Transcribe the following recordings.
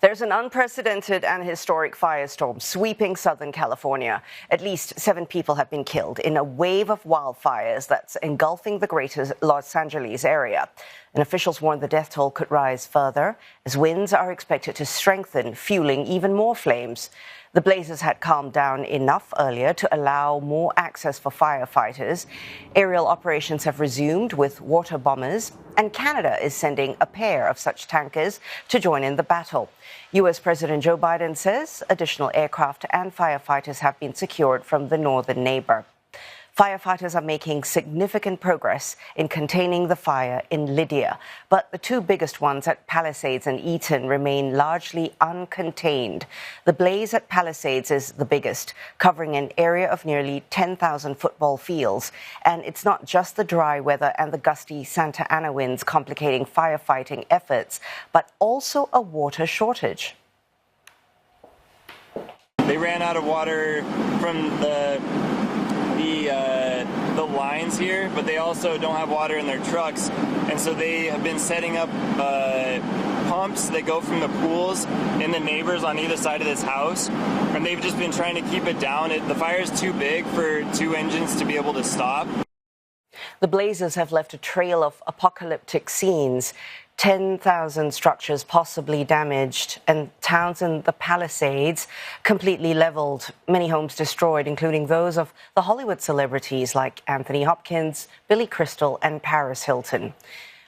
There's an unprecedented and historic firestorm sweeping Southern California. At least 7 people have been killed in a wave of wildfires that's engulfing the greater Los Angeles area. And officials warn the death toll could rise further as winds are expected to strengthen, fueling even more flames. The blazes had calmed down enough earlier to allow more access for firefighters. Aerial operations have resumed with water bombers, and Canada is sending a pair of such tankers to join in the battle. U.S. President Joe Biden says additional aircraft and firefighters have been secured from the northern neighbor. Firefighters are making significant progress in containing the fire in Lydia, but the 2 biggest ones at Palisades and Eaton remain largely uncontained. The blaze at Palisades is the biggest, covering an area of nearly 10,000 football fields. And it's not just the dry weather and the gusty Santa Ana winds complicating firefighting efforts, but also a water shortage. They ran out of water from the lines here, but they also don't have water in their trucks, and so they have been setting up pumps that go from the pools in the neighbors on either side of this house, and they've just been trying to keep it down. The fire is too big for 2 engines to be able to stop. The blazes have left a trail of apocalyptic scenes. 10,000 structures possibly damaged, and towns in the Palisades completely leveled, many homes destroyed, including those of the Hollywood celebrities like Anthony Hopkins, Billy Crystal, and Paris Hilton.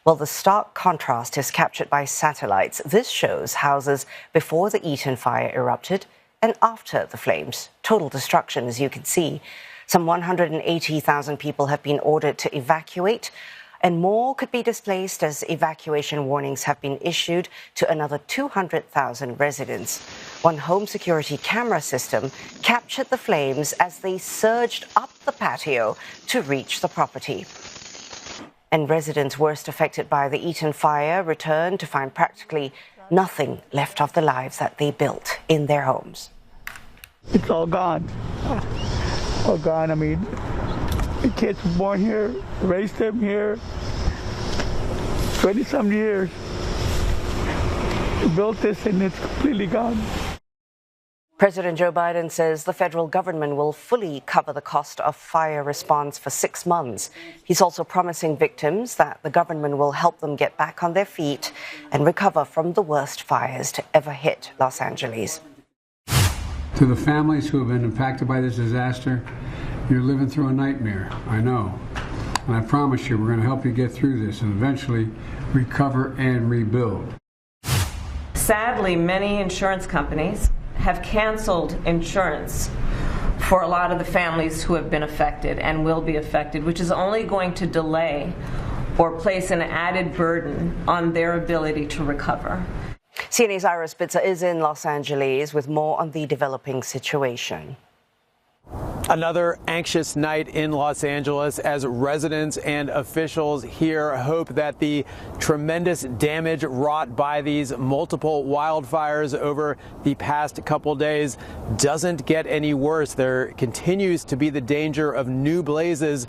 Well, the stark contrast is captured by satellites. This shows houses before the Eaton fire erupted and after the flames. Total destruction, as you can see. Some 180,000 people have been ordered to evacuate, and more could be displaced as evacuation warnings have been issued to another 200,000 residents. One home security camera system captured the flames as they surged up the patio to reach the property. And residents worst affected by the Eaton fire returned to find practically nothing left of the lives that they built in their homes. It's all gone. All gone. I mean, the kids were born here, raised them here, 20-some years. We built this and it's completely gone. President Joe Biden says the federal government will fully cover the cost of fire response for 6 months. He's also promising victims that the government will help them get back on their feet and recover from the worst fires to ever hit Los Angeles. To the families who have been impacted by this disaster, you're living through a nightmare, I know. And I promise you, we're going to help you get through this and eventually recover and rebuild. Sadly, many insurance companies have canceled insurance for a lot of the families who have been affected and will be affected, which is only going to delay or place an added burden on their ability to recover. CNA's Ira Spitzer is in Los Angeles with more on the developing situation. Another anxious night in Los Angeles as residents and officials here hope that the tremendous damage wrought by these multiple wildfires over the past couple days doesn't get any worse. There continues to be the danger of new blazes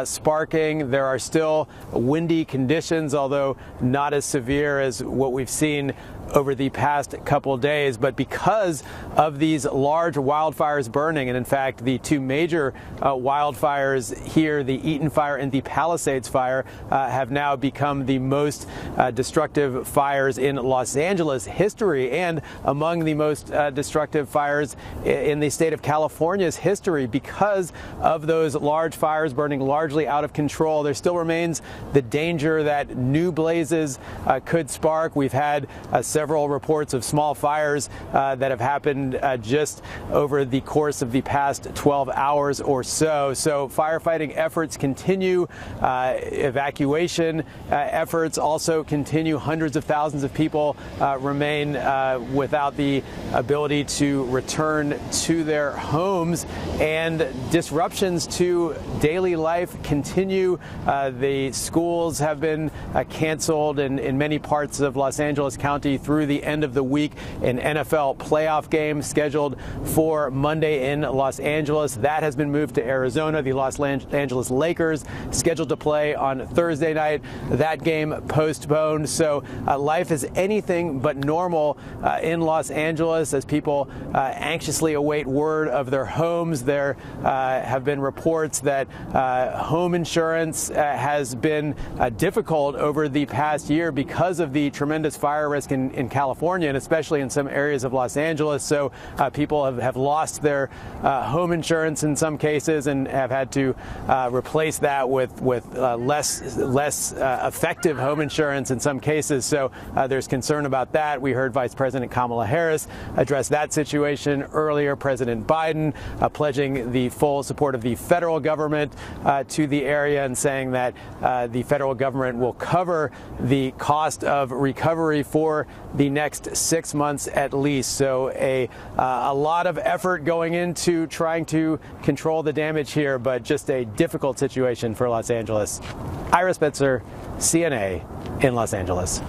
sparking. There are still windy conditions, although not as severe as what we've seen over the past couple days. But because of these large wildfires burning, and in fact the 2 major wildfires here, the Eaton fire and the Palisades fire, have now become the most destructive fires in Los Angeles history and among the most destructive fires in the state of California's history. Because of those large fires burning largely out of control, there still remains the danger that new blazes could spark. We've had several reports of small fires that have happened just over the course of the past 12 hours or so. So firefighting efforts continue. Evacuation efforts also continue. Hundreds of thousands of people remain without the ability to return to their homes, and disruptions to daily life continue. The schools have been canceled in many parts of Los Angeles County through the end of the week. An NFL playoff game scheduled for Monday in Los Angeles. That has been moved to Arizona. The Los Angeles Lakers scheduled to play on Thursday night. That game postponed. So life is anything but normal in Los Angeles as people anxiously await word of their homes. There have been reports that home insurance has been difficult over the past year because of the tremendous fire risk in California, and especially in some areas of Los Angeles. So people have lost their home insurance in some cases and have had to replace that with less effective home insurance in some cases. So there's concern about that. We heard Vice President Kamala Harris address that situation earlier. President Biden pledging the full support of the federal government to the area and saying that the federal government will cover the cost of recovery for the next 6 months at least. So a lot of effort going into trying to control the damage here, but just a difficult situation for Los Angeles. Ira Spitzer, CNA in Los Angeles.